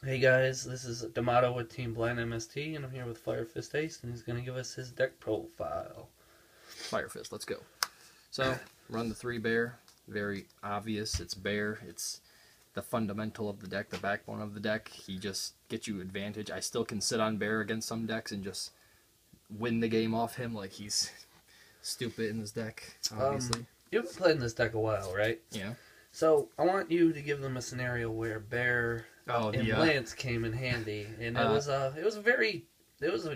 Hey guys, this is D'Amato with Team Blind MST, and I'm here with Firefist Ace, and he's going to give us his deck profile. Firefist, let's go. So, run the 3 bear. Very obvious, it's bear. It's the fundamental of the deck, the backbone of the deck. He just gets you advantage. I still can sit on bear against some decks and just win the game off him like he's stupid in this deck, obviously. You've been playing this deck a while, right? Yeah. So, I want you to give them a scenario where bear and Lance came in handy, and it was a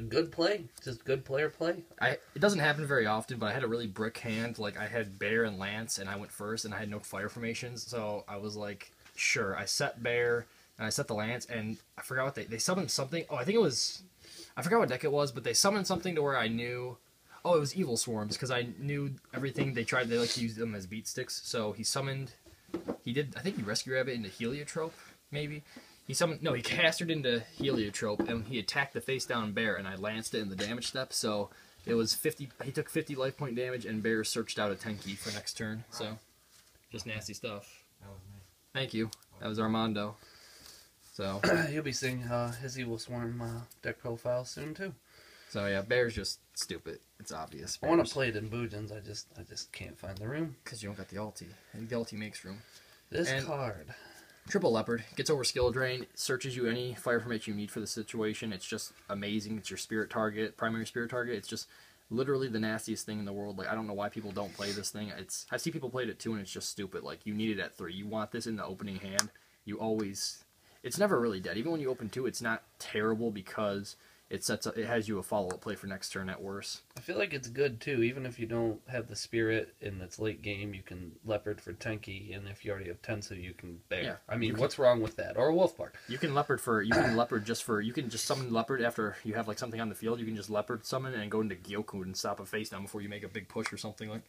good play, just good player play. It doesn't happen very often, but I had a really brick hand. Like, I had bear and Lance, and I went first, and I had no fire formations, so I was like, sure. I set bear, and I set the Lance, and I forgot what they summoned something. Oh, I think it was, I forgot what deck it was, but they summoned something to where I knew, oh, it was Evil Swarms, because I knew everything. They like to use them as beat sticks, so he summoned, I think he Rescue Rabbit into Heliotrope, maybe. He castered into Heliotrope, and he attacked the face-down bear, and I lanced it in the damage step, so it was 50, he took 50 life point damage, and bear searched out a Tenki for next turn, so just nasty stuff. That was me. Thank you. That was Armando. So You'll be seeing his Evil Swarm deck profile soon, too. So yeah, bear's just stupid. It's obvious. I want to play it in Boojins, I just can't find the room. Because you don't got the ulti. And the ulti makes room. This card. Triple Leopard. Gets over skill drain. Searches you any fire formation you need for the situation. It's just amazing. It's your spirit target, primary spirit target. It's just literally the nastiest thing in the world. Like, I don't know why people don't play this thing. I see people played it too, and it's just stupid. Like, you need it at 3. You want this in the opening hand. You always... It's never really dead. Even when you open 2, it's not terrible because it has you a follow-up play for next turn at worst. I feel like it's good too, even if you don't have the spirit in its late game, you can Leopard for Tenki, and if you already have Tensu, you can bear. Yeah, I mean, what's wrong with that? Or a Wolfbark. You can just summon Leopard after you have like something on the field. You can just Leopard summon and go into Gyokku and stop a face down before you make a big push or something. Like,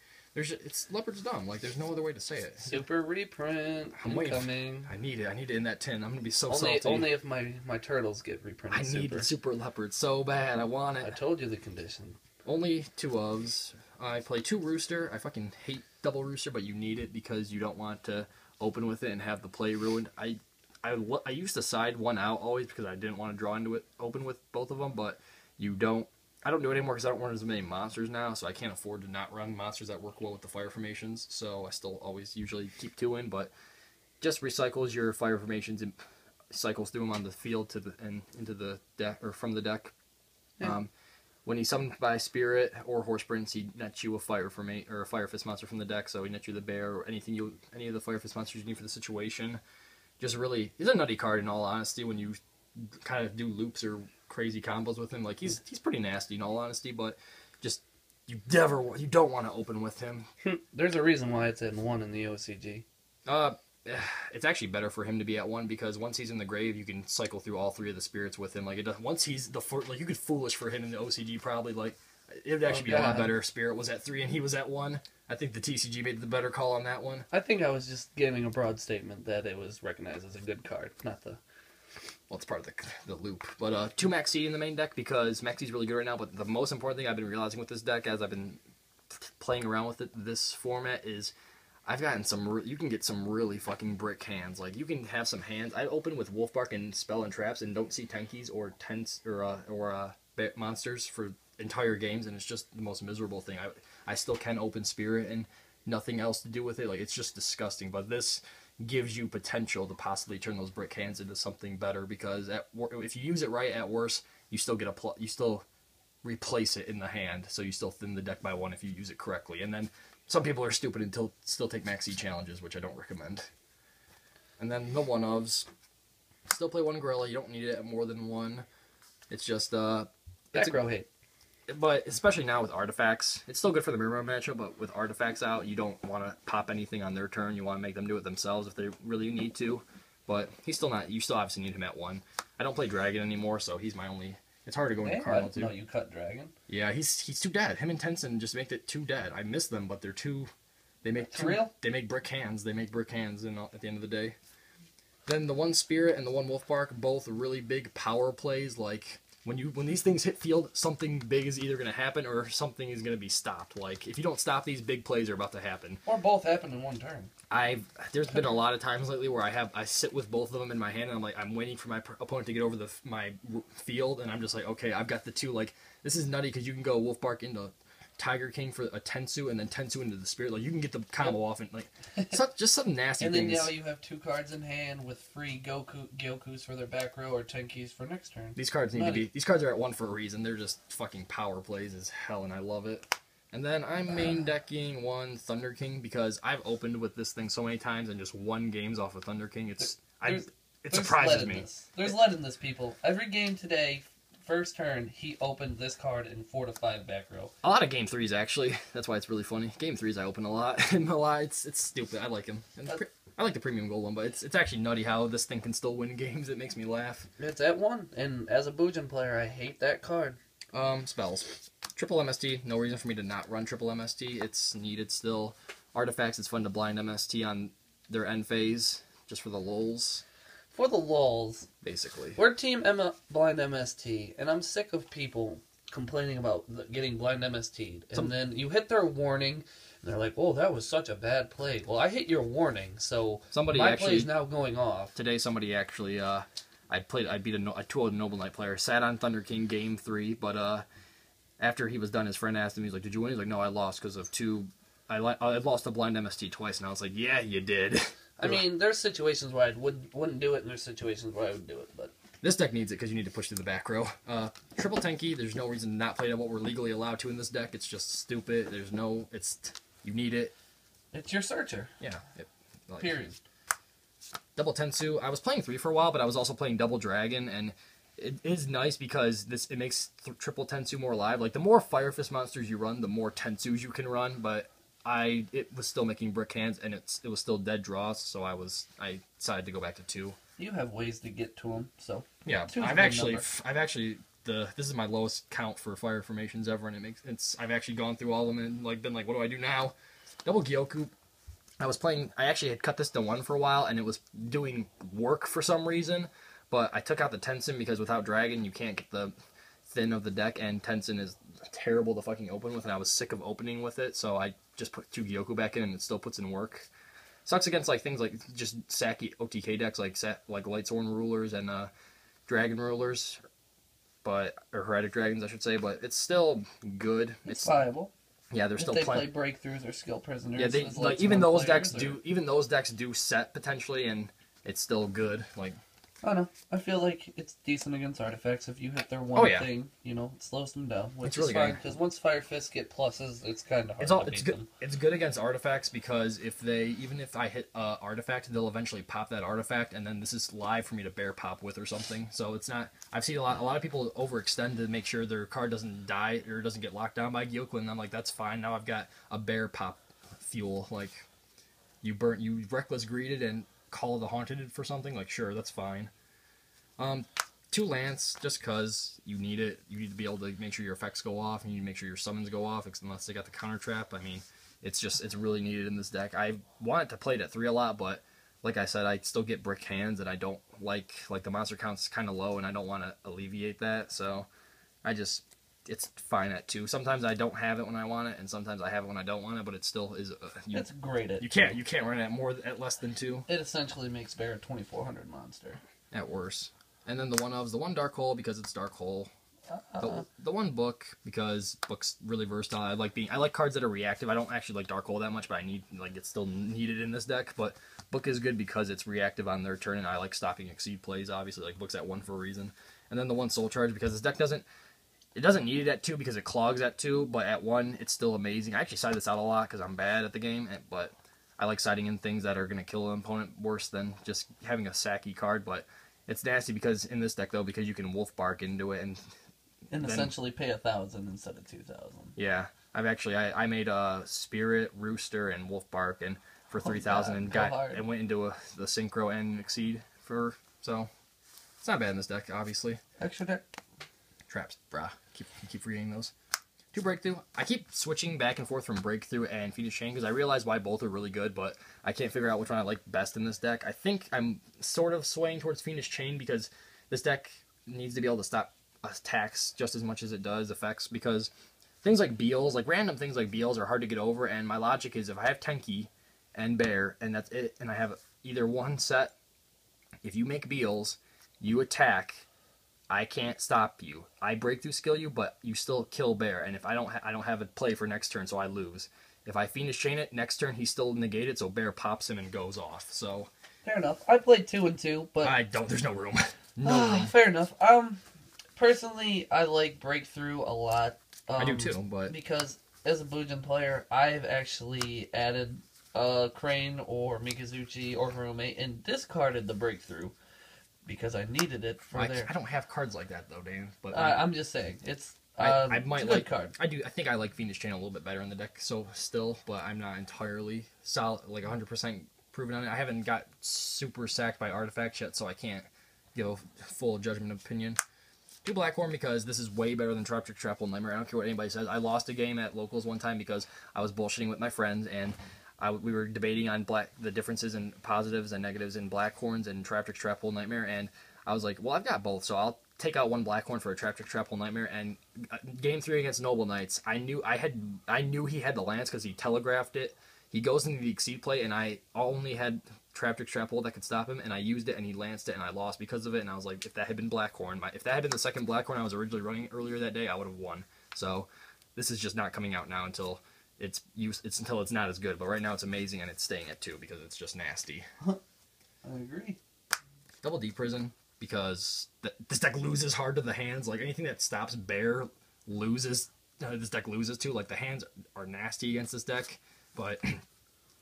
Leopard's dumb. Like, there's no other way to say it. Super reprint. I'm incoming. I need it in that 10. I'm gonna be so salty. salty. Only if my turtles get reprinted. I need Super Leopard so bad. I want it. I told you the condition. Only 2 ofs. I play 2 Rooster. I fucking hate double Rooster, but you need it because you don't want to open with it and have the play ruined. I used to side one out always because I didn't want to draw into it open with both of them, but I don't do it anymore because I don't run as many monsters now, so I can't afford to not run monsters that work well with the fire formations, so I still always usually keep 2 in, but just recycles your fire formations and cycles through them on the field and into the deck, or from the deck. Yeah. When he's summoned by Spirit or Horse Prince, he nets you a Firefist monster from the deck, so he nets you the bear or any of the Firefist monsters you need for the situation. Just really, he's a nutty card in all honesty when you kind of do loops or crazy combos with him. Like, he's pretty nasty in all honesty, but just you don't want to open with him. There's a reason why it's at 1 in the OCG. It's actually better for him to be at 1 because once he's in the grave, you can cycle through all 3 of the spirits with him. Like, once he's you could foolish for him in the OCG probably. Like, it would actually be a lot better if Spirit was at 3 and he was at 1. I think the TCG made the better call on that one. I think I was just giving a broad statement that it was recognized as a good card, not the... Well, it's part of the loop. But 2 Maxx C in the main deck because Maxx C is really good right now. But the most important thing I've been realizing with this deck as I've been playing around with this format is I've gotten you can get some really fucking brick hands. Like, you can have some hands. I open with Wolfbark and Spell and Traps and don't see Tenkis or monsters for entire games, and it's just the most miserable thing. I still can open Spirit and nothing else to do with it. Like, it's just disgusting. But this gives you potential to possibly turn those brick hands into something better because if you use it right, at worst, you still get you still replace it in the hand, so you still thin the deck by 1 if you use it correctly. And then some people are stupid and still take Maxx C challenges, which I don't recommend. And then the 1-ofs. Still play 1 Gorila. You don't need it at more than 1. It's just Back row hate. But especially now with artifacts, it's still good for the mirror matchup, but with artifacts out, you don't want to pop anything on their turn. You want to make them do it themselves if they really need to. But he's still not, you still obviously need him at 1. I don't play Dragon anymore, so he's my only, it's hard to go into Cardinal too. No, you cut Dragon? Yeah, he's too dead. Him and Tensu just make it too dead. I miss them, but they're too, they make brick hands. They make brick hands at the end of the day. Then the 1 Spirit and the 1 Wolfbark, both really big power plays, like when these things hit field, something big is either going to happen or something is going to be stopped. Like, if you don't stop, these big plays are about to happen. Or both happen in one turn. There's been a lot of times lately where I sit with both of them in my hand, and I'm waiting for my opponent to get over my field, and I'm just like, okay, I've got the two. Like, this is nutty because you can go Wolfbark into Tiger King for a Tensu, and then Tensu into the Spirit. Like, you can get the combo off, and like, just some nasty things. And then now you have 2 cards in hand with free Gyokkus for their back row or Tenkis for next turn. These cards need to be. These cards are at 1 for a reason. They're just fucking power plays as hell, and I love it. And then I'm main decking 1 Thunder King because I've opened with this thing so many times and just won games off of Thunder King. It surprises me. There's lead in this, people. Every game today. First turn, he opened this card in 4 to 5 back row. A lot of game 3s, actually. That's why it's really funny. Game 3s I open a lot. And it's stupid. I like him. And I like the premium gold one, but it's actually nutty how this thing can still win games. It makes me laugh. It's at 1, and as a Bujin player, I hate that card. Spells. Triple MST. No reason for me to not run triple MST. It's needed still. Artifacts, it's fun to blind MST on their end phase, just for the lulz. For the lulz, basically. We're Team Blind MST, and I'm sick of people complaining about getting Blind MST'd. And then you hit their warning, and they're like, oh, that was such a bad play. Well, I hit your warning, so my play's now going off. Today, somebody actually, I beat a 2-0 Noble Knight player, sat on Thunder King game 3, but after he was done, his friend asked him, he's like, did you win? He's like, no, I lost because of 2... I lost to Blind MST twice, and I was like, yeah, you did. I mean, there's situations where I wouldn't do it, and there's situations where I would do it, but... This deck needs it, because you need to push through the back row. Triple Tenki, there's no reason to not play what we're legally allowed to in this deck. It's just stupid. You need it. It's your searcher. Yeah. Period. Double Tensu, I was playing 3 for a while, but I was also playing Double Dragon, and it is nice because it makes Triple Tensu more alive. Like, the more Firefist monsters you run, the more Tensus you can run, but... it was still making brick hands, and it was still dead draws, so I decided to go back to 2. You have ways to get to them, so yeah. This is my lowest count for fire formations ever, and I've actually gone through all of them and been like, what do I do now? Double Gyokku. I actually had cut this to 1 for a while, and it was doing work for some reason, but I took out the Tensin because without Dragon you can't get the thin of the deck, and Tensin is terrible to fucking open with, and I was sick of opening with it, so I just put 2 Gyokku back in, and it still puts in work. Sucks against things like just sacky OTK decks like Lightsworn Rulers and Dragon Rulers, or Heretic Dragons, I should say. But it's still good. It's viable. Yeah, they're still play breakthroughs or skill prisoners. Yeah, even those decks do set potentially, and it's still good. I don't know. I feel like it's decent against artifacts. If you hit their one thing, it slows them down, which is fine. Because once Firefists get pluses, it's kind of hard to beat them. It's good against artifacts because even if I hit artifact, they'll eventually pop that artifact, and then this is live for me to bear pop with or something. So it's not. I've seen a lot of people overextend to make sure their card doesn't die or doesn't get locked down by Gyokku, and I'm like, that's fine. Now I've got a bear pop fuel. Like you reckless greeted and Call of the Haunted for something, sure, that's fine. 2 Lance, just because you need it. You need to be able to make sure your effects go off, and you need to make sure your summons go off, unless they got the counter trap. I mean, it's really needed in this deck. I wanted to play it at 3 a lot, but like I said, I still get brick hands, and I don't like the monster count's kind of low, and I don't want to alleviate that, so it's fine at 2. Sometimes I don't have it when I want it, and sometimes I have it when I don't want it, but it still is... it's great at You can't run it at less than 2. It essentially makes Bear a 2400 monster. At worst. And then the 1 Dark Hole because it's Dark Hole. The 1 Book because Book's really versatile. I like cards that are reactive. I don't actually like Dark Hole that much, but it's still needed in this deck. But Book is good because it's reactive on their turn, and I like stopping Exceed plays, obviously. Book's at 1 for a reason. And then the 1 Soul Charge because this deck doesn't need it at 2 because it clogs at 2, but at 1 it's still amazing. I actually side this out a lot because I'm bad at the game, but I like siding in things that are going to kill an opponent worse than just having a sacky card, but it's nasty because in this deck, though, because you can Wolfbark into it and essentially pay 1,000 instead of 2,000. Yeah, I made a Spirit, Rooster, and Wolfbark, and for 3,000 and went into the Synchro and Exceed so it's not bad in this deck, obviously. Extra deck. Traps, brah. Keep forgetting those. 2 Breakthrough. I keep switching back and forth from Breakthrough and Phoenix Chain because I realize why both are really good, but I can't figure out which one I like best in this deck. I think I'm sort of swaying towards Phoenix Chain because this deck needs to be able to stop attacks just as much as it does effects, because things like Beals, like random things like Beals are hard to get over, and my logic is if I have Tenki and Bear, and that's it, and I have either one set, if you make Beals, you attack, I can't stop you. I breakthrough skill you, but you still kill Bear, and if I don't have a play for next turn, so I lose. If I Fiendish Chain it, next turn he's still negated, so Bear pops him and goes off, so... Fair enough. I played 2 and 2, but... there's no room. No room. Fair enough. Personally, I like Breakthrough a lot. I do too, but... Because, as a Bujin player, I've actually added Crane or Mikazuchi or Roommate and discarded the Breakthrough because I needed it for I don't have cards like that, though, Dan. But I'm just saying. It's I might it's a like good card. I think I like Fiendish Chain a little bit better in the deck, so still, but I'm not entirely solid, like 100% proven on it. I haven't got super sacked by artifacts yet, so I can't give a full judgment opinion. Do Blackhorn because this is way better than Traptrick Traphole Nightmare. I don't care what anybody says. I lost a game at locals one time because I was bullshitting with my friends, and we were debating on the differences in positives and negatives in Blackhorns and Traptrick Traphole Nightmare, and I was like, well, I've got both, so I'll take out one Blackhorn for a Traptrick Traphole Nightmare. And game 3 against Noble Knights, I knew he had the Lance because he telegraphed it. He goes into the Exceed play, and I only had Traptrick Traphole that could stop him, and I used it, and he lanced it, and I lost because of it, and I was like, if that had been Blackhorn, if that had been the second Blackhorn I was originally running earlier that day, I would have won. So this is just not coming out now until until it's not as good, but right now it's amazing, and it's staying at 2 because it's just nasty. I agree. Double D Prison, because this deck loses hard to the hands. Like, anything that stops Bear loses, this deck loses to. Like, the hands are nasty against this deck, but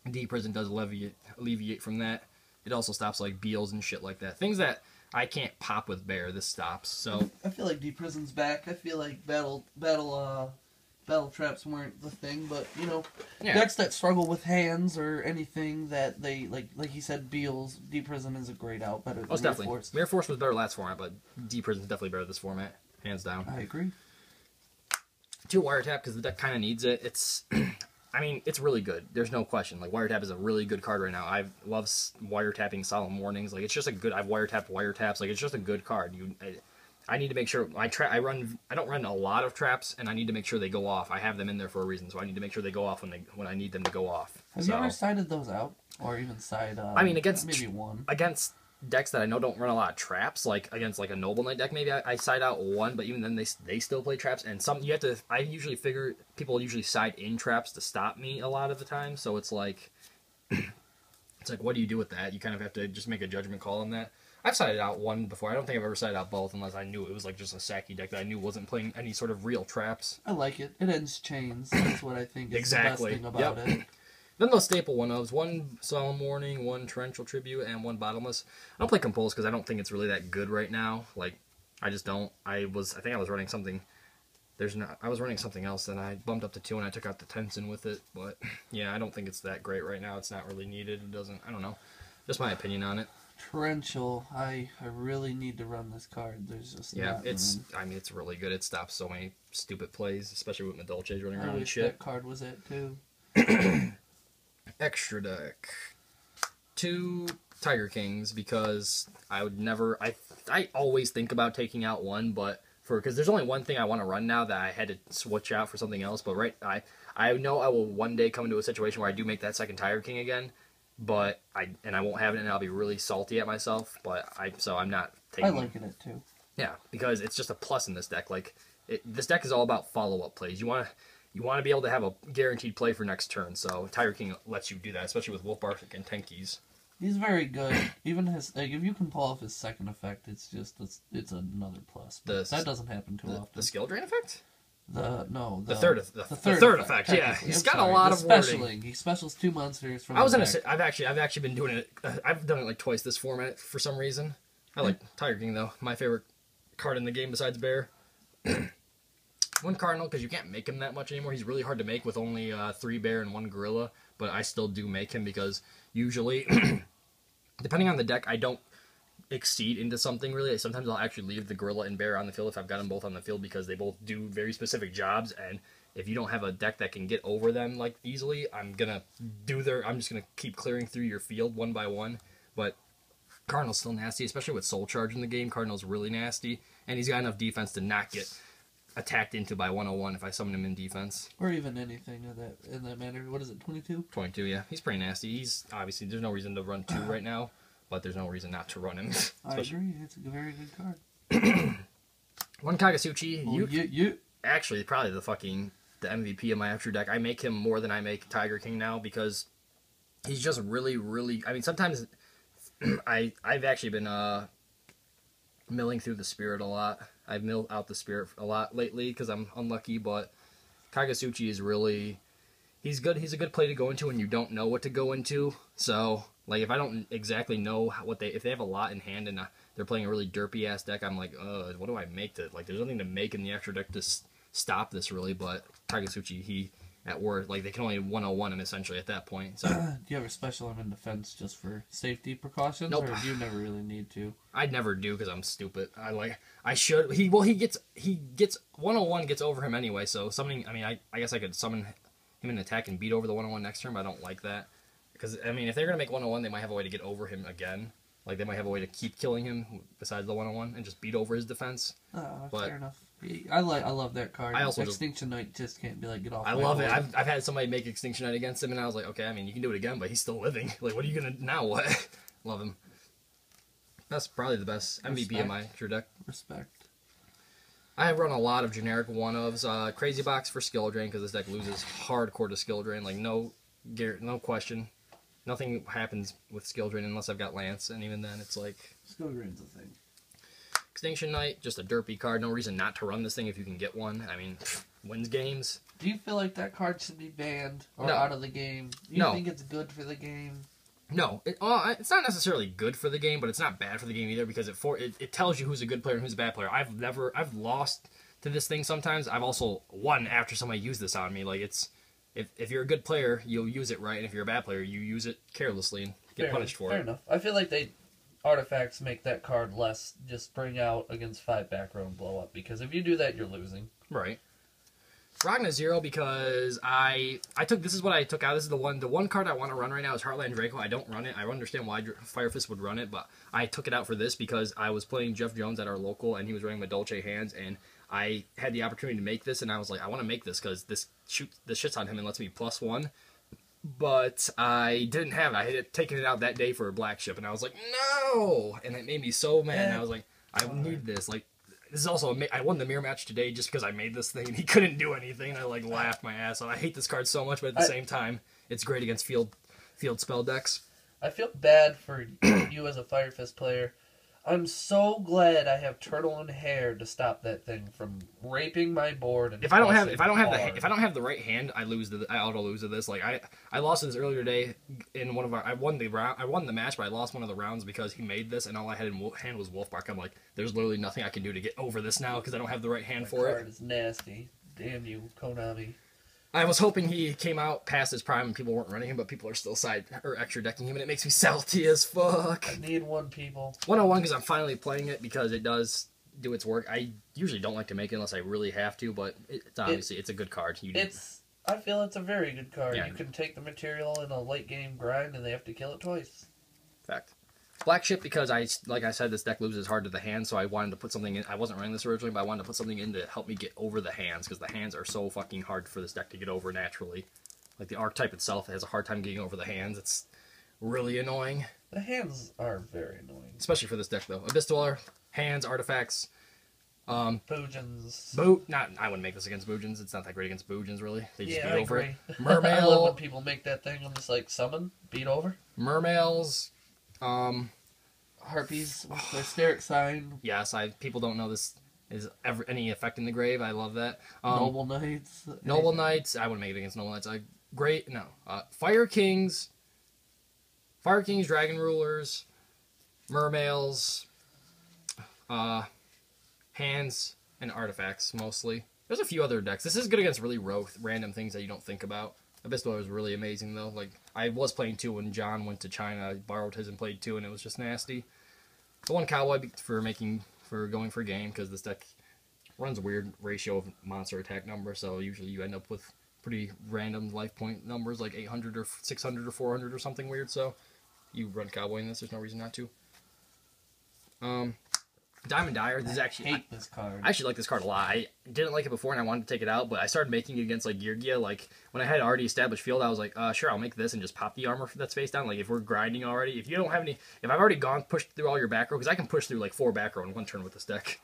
D Prison does alleviate from that. It also stops, like, Beals and shit like that. Things that I can't pop with Bear, this stops. So I feel like D Prison's back. I feel like battle traps weren't the thing, but, you know, decks that struggle with hands or anything that they, like he said, Beals, D Prison is a great out, better than Mirror definitely. Force. Mirror Force was better last format, but D Prison's definitely better this format, hands down. I agree. 2 Wiretap, because the deck kind of needs it. It's, I mean, it's really good. There's no question. Like, Wiretap is a really good card right now. I love wiretapping Solemn Warnings. Like, it's just a good, I've wiretapped wiretaps. Like, it's just a good card. I need to make sure I don't run a lot of traps, and I need to make sure they go off. I have them in there for a reason, so I need to make sure they go off when I need them to go off. Have you ever sided those out, or even side? I mean, against maybe one against decks that I know don't run a lot of traps, like against like a Noble Knight deck, maybe I side out one, but even then they still play traps, and some you have to. I usually figure people usually side in traps to stop me a lot of the time, so it's like what do you do with that? You kind of have to just make a judgment call on that. I've sided out one before. I don't think I've ever sided out both unless I knew it was like just a sacky deck that I knew wasn't playing any sort of real traps. I like it. It ends chains. That's what I think is the best thing about it. Then those staple one-ofs, 1 Solemn Warning, 1 Torrential Tribute, and 1 Bottomless. I don't play Compulse because I don't think it's really that good right now. Like, I just don't. I think I was running something. I was running something else, and I bumped up to 2, and I took out the Tensu with it. But, yeah, I don't think it's that great right now. It's not really needed. It doesn't, I don't know. Just my opinion on it. Torrential, I really need to run this card. There's just I mean, it's really good. It stops so many stupid plays, especially with Madolches running around I and wish shit. that card was it too. Extra deck. 2 Tiger Kings, because I would never. I always think about taking out one, but because there's only one thing I want to run now that I had to switch out for something else. But I know I will one day come into a situation where I do make that second Tiger King again. But I won't have it, and I'll be really salty at myself. But I'm not taking. I like it too. Yeah, because it's just a plus in this deck. Like this deck is all about follow-up plays. You want to be able to have a guaranteed play for next turn. So Tiger King lets you do that, especially with Wolfbark and Tenkis. He's very good. Even his if you can pull off his second effect, it's another plus. That doesn't happen too often. The skill drain effect. The third effect. Yeah, he's got a lot of wording. He specials 2 monsters from. I was gonna say I've actually been doing it. I've done it like twice this format for some reason. I like Tiger King though. My favorite card in the game besides Bear. 1 Cardinal, because you can't make him that much anymore. He's really hard to make with only 3 Bear and 1 Gorila. But I still do make him because usually, depending on the deck, I don't exceed into something really. Sometimes I'll actually leave the Gorilla and Bear on the field if I've got them both on the field because they both do very specific jobs, and if you don't have a deck that can get over them like easily, I'm just gonna keep clearing through your field one by one. But Cardinal's still nasty, especially with Soul Charge in the game. Cardinal's really nasty, and he's got enough defense to not get attacked into by 101 if I summon him in defense. Or even anything in that manner. What is it, 22? 22, yeah. He's pretty nasty. He's obviously, there's no reason to run 2 right now, but there's no reason not to run him. I agree. It's a very good card. One Kagasuchi. You. Actually, probably the MVP of my after deck. I make him more than I make Tiger King now because he's just really, really... I mean, sometimes I've actually been milling through the spirit a lot. I've milled out the spirit a lot lately because I'm unlucky, but Kagasuchi is really... He's good. He's a good play to go into when you don't know what to go into. So, like, if I don't exactly know if they have a lot in hand and they're playing a really derpy-ass deck, I'm like, what do I make to... Like, there's nothing to make in the extra deck to stop this, really, but Kagasuchi, at worst, like, they can only 101 him, essentially, at that point, so... Do you ever special him in defense just for safety precautions? Nope. Or do you never really need to? I'd never do, because I'm stupid. I should... He gets 101 gets over him anyway, so summoning... I mean, I guess I could summon him in attack and beat over the 101 next turn, but I don't like that. Because, I mean, if they're going to make 101, they might have a way to get over him again. Like, they might have a way to keep killing him besides the 101 and just beat over his defense. Fair enough. I love that card. I also Extinction Knight just can't be like, get off. I love it. I've had somebody make Extinction Knight against him, and I was like, okay, I mean, you can do it again, but he's still living. Like, what are you gonna now? What? Love him. That's probably the best MVP of my true deck. Respect. I run a lot of generic one-ofs. Crazy Box for skill drain because this deck loses hardcore to skill drain. Like no question. Nothing happens with skill drain unless I've got Lance, and even then, it's like skill drain's a thing. Extinction Knight, just a derpy card. No reason not to run this thing if you can get one. I mean, wins games. Do you feel like that card should be banned or No. out of the game? Do you think it's good for the game? No, it's not necessarily good for the game, but it's not bad for the game either because it tells you who's a good player and who's a bad player. I've lost to this thing sometimes. I've also won after somebody used this on me. Like if you're a good player, you'll use it right, and if you're a bad player, you use it carelessly and get punished for it. Fair enough. I feel like artifacts make that card less just bring out against 5 back row and blow up, because if you do that, you're losing. Right. Ragna 0 because this is what I took out. This is the one card I want to run right now is Heartland Draco. I don't run it. I understand why Firefist would run it, but I took it out for this because I was playing Jeff Jones at our local, and he was running my Dolce hands, and I had the opportunity to make this, and I was like, I want to make this because this shits on him and lets me +1. But I didn't have it. I had taken it out that day for a black ship, and I was like, no! And it made me so mad, and I was like, I need this. Like, this is also, I won the mirror match today just because I made this thing, and he couldn't do anything, and I, like, laughed my ass off. I hate this card so much, but at the same time, it's great against field spell decks. I feel bad for you as a Firefist player. I'm so glad I have Turtle and Hair to stop that thing from raping my board. And if I don't have the right hand, I auto lose to this. Like I lost to this earlier today in one of our. I won the match, but I lost one of the rounds because he made this, and all I had in hand was Wolfbark. I'm like, there's literally nothing I can do to get over this now because I don't have the right hand for it. Card is nasty. Damn you, Konami. I was hoping he came out past his prime and people weren't running him, but people are still extra decking him, and it makes me salty as fuck. I need one, people. 101 because I'm finally playing it because it does do its work. I usually don't like to make it unless I really have to, but it's obviously it's a good card. I feel it's a very good card. Yeah. You can take the material in a late game grind, and they have to kill it twice. Fact. Black ship because like I said, this deck loses hard to the hand, so I wanted to put something in. I wasn't running this originally, but I wanted to put something in to help me get over the hands, because the hands are so fucking hard for this deck to get over naturally. Like, the archetype itself has a hard time getting over the hands. It's really annoying. The hands are very annoying. Especially for this deck, though. Abyss Dweller, hands, artifacts. Boojins. I wouldn't make this against Boojins. It's not that great against Boojins, really. They just beat I over agree. it. Mermail. I love when people make that thing and just, like, summon, beat over. Mermails. Harpies with the hysteric sign. Yes, people don't know this is any effect in the grave. I love that. Noble Knights. Noble Knights. I wouldn't make it against Noble Knights. Fire Kings. Fire Kings, Dragon Rulers, Mermails, hands, and artifacts, mostly. There's a few other decks. This is good against really random things that you don't think about. Abyss Dweller was really amazing, though. Like, I was playing 2 when John went to China. I borrowed his and played 2, and it was just nasty. The one Cowboy for going for game, because this deck runs a weird ratio of monster attack number, so usually you end up with pretty random life point numbers, like 800 or 600 or 400 or something weird, so you run Cowboy in this. There's no reason not to. Diamond Dyer. This is actually I hate this card. I actually like this card a lot. I didn't like it before and I wanted to take it out, but I started making it against like Yugioh. Like when I had already established field, I was like, sure, I'll make this and just pop the armor that's face down. Like if we're grinding already, if you don't have any, if I've already pushed through all your back row, because I can push through like 4 back row in one turn with this deck.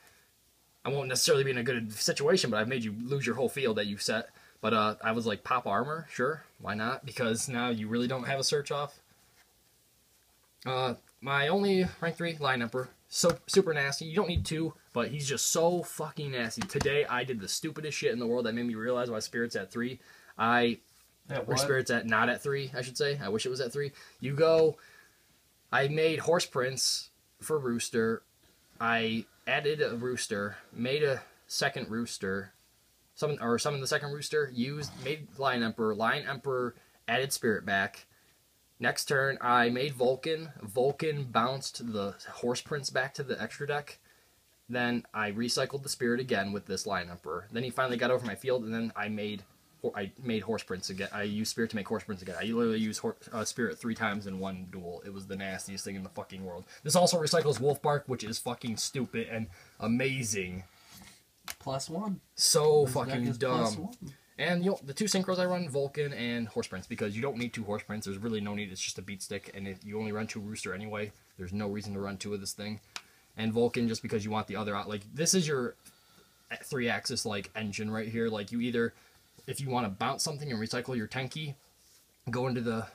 I won't necessarily be in a good situation, but I've made you lose your whole field that you set. But I was like, pop armor, sure, why not? Because now you really don't have a search off. My only rank 3 line emperor, so super nasty. You don't need 2, but he's just so fucking nasty. Today I did the stupidest shit in the world that made me realize why Spirit's at 3. Or Spirit's at not at 3, I should say. I wish it was at 3. Yugioh. I made Horse Prince for Rooster. I added a Rooster, made a second Rooster, summoned the second Rooster, made Lion Emperor, added Spirit back. Next turn, I made Vulcan. Vulcan bounced the Horse Prince back to the extra deck. Then I recycled the Spirit again with this Lion Emperor. Then he finally got over my field, and then I made Horse Prince again. I used Spirit to make Horse Prince again. I literally used Spirit 3 times in one duel. It was the nastiest thing in the fucking world. This also recycles Wolfbark, which is fucking stupid and amazing. +1. So this fucking dumb. And the 2 synchros I run, Vulcan and Horse Prince, because you don't need 2 Horse Prince. There's really no need. It's just a beat stick, and if you only run 2 Rooster anyway, there's no reason to run 2 of this thing. And Vulcan, just because you want the other out. Like, this is your 3-axis, like, engine right here. Like, you either, if you want to bounce something and recycle your Tenki, go into the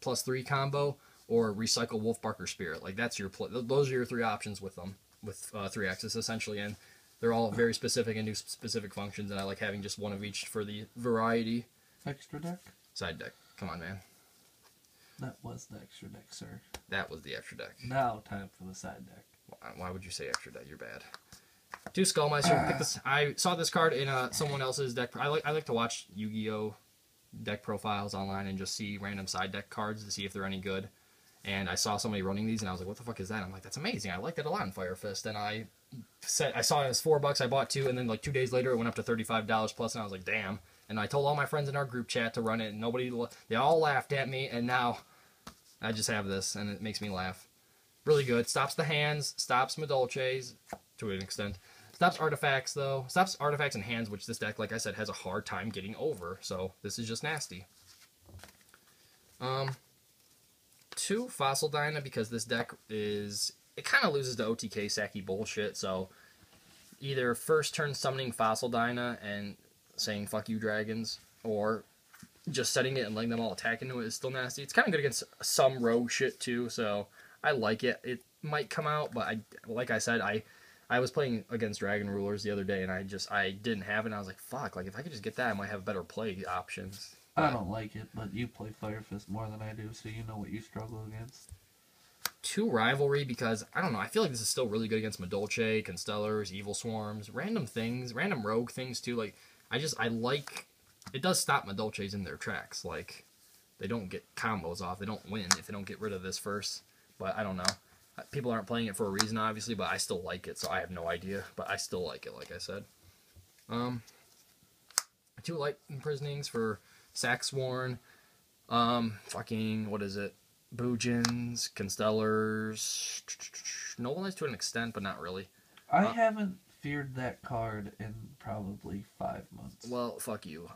+3 combo, or recycle Wolfbark or Spirit. Like, that's your those are your 3 options with them, with 3-axis, essentially, and they're all very specific and do specific functions, and I like having just one of each for the variety. Extra deck? Side deck. Come on, man. That was the extra deck, sir. That was the extra deck. Now, time for the side deck. Why would you say extra deck? You're bad. 2 Skullmeister. Pick this. I saw this card in someone else's deck. I like to watch Yu-Gi-Oh! Deck profiles online and just see random side deck cards to see if they're any good. And I saw somebody running these, and I was like, what the fuck is that? I'm like, that's amazing. I liked it a lot in Firefist. And I saw it as $4. I bought 2, and then like 2 days later, it went up to $35 plus, and I was like, damn. And I told all my friends in our group chat to run it, and they all laughed at me, and now I just have this, and it makes me laugh. Really good. Stops the hands, stops Madolches to an extent. Stops artifacts, though. Stops artifacts and hands, which this deck, like I said, has a hard time getting over. So this is just nasty. 2 Fossil Dyna, because this deck is... It kind of loses to OTK Saki bullshit, so either first turn summoning Fossil Dyna and saying fuck you dragons, or just setting it and letting them all attack into it is still nasty. It's kind of good against some rogue shit too, so I like it. It might come out, but like I said, I was playing against Dragon Rulers the other day, and I didn't have it, and I was like, fuck, like if I could just get that, I might have better play options. I don't like it, but you play Firefist more than I do, so you know what you struggle against. 2 Rivalry, because, I don't know, I feel like this is still really good against Madolche, Constellars, Evil Swarms, random things, random rogue things too. Like, I like, it does stop Madolches in their tracks. Like, they don't get combos off, they don't win if they don't get rid of this first. But I don't know. People aren't playing it for a reason, obviously, but I still like it, so I have no idea. But I still like it, like I said. 2 Light Imprisonings for Saxworn. Fucking, what is it? Boojins, Constellars, Noble to an extent, but not really. I haven't feared that card in probably 5 months. Well, fuck you.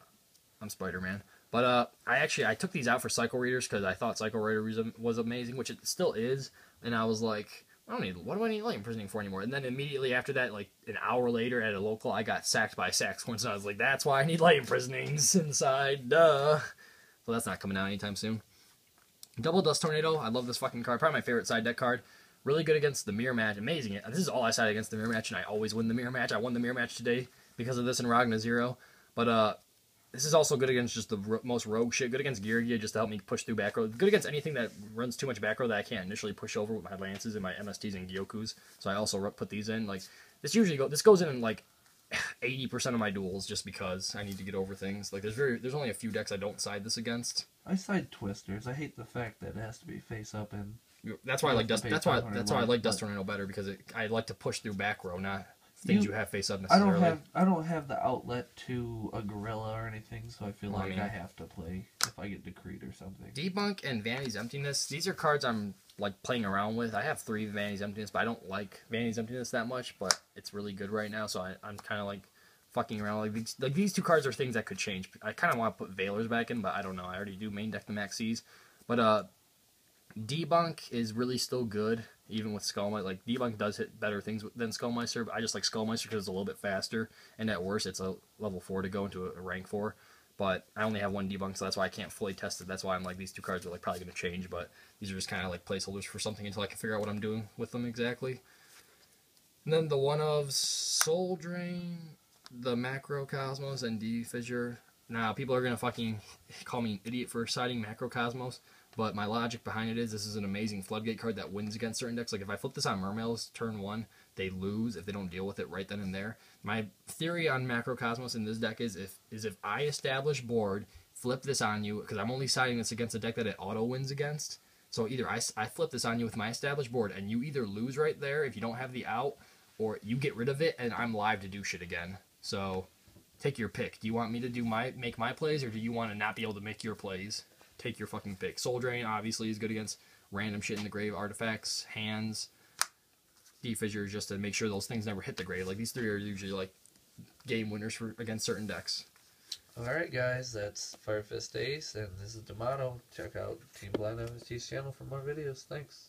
I'm Spider-Man. But I took these out for Cycle Readers because I thought Cycle Reader was amazing, which it still is. And I was like, what do I need Light Imprisoning for anymore? And then immediately after that, like an hour later at a local, I got sacked by Saxhorn. So I was like, that's why I need Light Imprisonings inside. Duh. So that's not coming out anytime soon. Double Dust Tornado. I love this fucking card. Probably my favorite side deck card. Really good against the mirror match. Amazing. This is all I side against the mirror match, and I always win the mirror match. I won the mirror match today because of this in Ragna 0. But this is also good against just the most rogue shit. Good against Gyokku just to help me push through back row. Good against anything that runs too much back row that I can't initially push over with my Lances and my MSTs and Gyokkus. So I also put these in. Like this goes in like 80% of my duels just because I need to get over things. Like there's only a few decks I don't side this against. I side Twisters. I hate the fact that it has to be face up and that's why I like Dust. That's why I like Dust Tornado better because I like to push through back row, not things you have face up necessarily. I don't have the outlet to a Gorila or anything, so I feel like I have to play if I get Decreed or something. Debunk and Vanity's Emptiness. These are cards I'm like playing around with. I have 3 Vanity's Emptiness, but I don't like Vanity's Emptiness that much. But it's really good right now, so I'm kind of like fucking around. Like these 2 cards are things that could change. I kind of want to put Veilers back in, but I don't know. I already do main deck the Maxx Cs. But Debunk is really still good, even with Skullmeister. Like, Debunk does hit better things than Skullmeister, but I just like Skullmeister because it's a little bit faster, and at worst, it's a level 4 to go into a rank 4. But I only have 1 Debunk, so that's why I can't fully test it. That's why I'm like, these 2 cards are like probably going to change, but these are just kind of like placeholders for something until I can figure out what I'm doing with them exactly. And then the one of Soul Drain, the Macrocosmos, and D-Fissure. Now, people are going to fucking call me an idiot for citing Macrocosmos, but my logic behind it is this is an amazing Floodgate card that wins against certain decks. Like, if I flip this on Mermails turn 1, they lose if they don't deal with it right then and there. My theory on Macrocosmos in this deck is if I establish board, flip this on you, because I'm only siding this against a deck that it auto-wins against. So either I flip this on you with my established board, and you either lose right there if you don't have the out, or you get rid of it, and I'm live to do shit again. So, take your pick. Do you want me to make my plays, or do you want to not be able to make your plays? Take your fucking pick. Soul Drain, obviously, is good against random shit in the grave, artifacts, hands. D-Fissure is just to make sure those things never hit the grave. Like, these 3 are usually, like, game winners against certain decks. Alright, guys, that's Firefist Ace, and this is D'Amato. Check out Team Blind MST's channel for more videos. Thanks.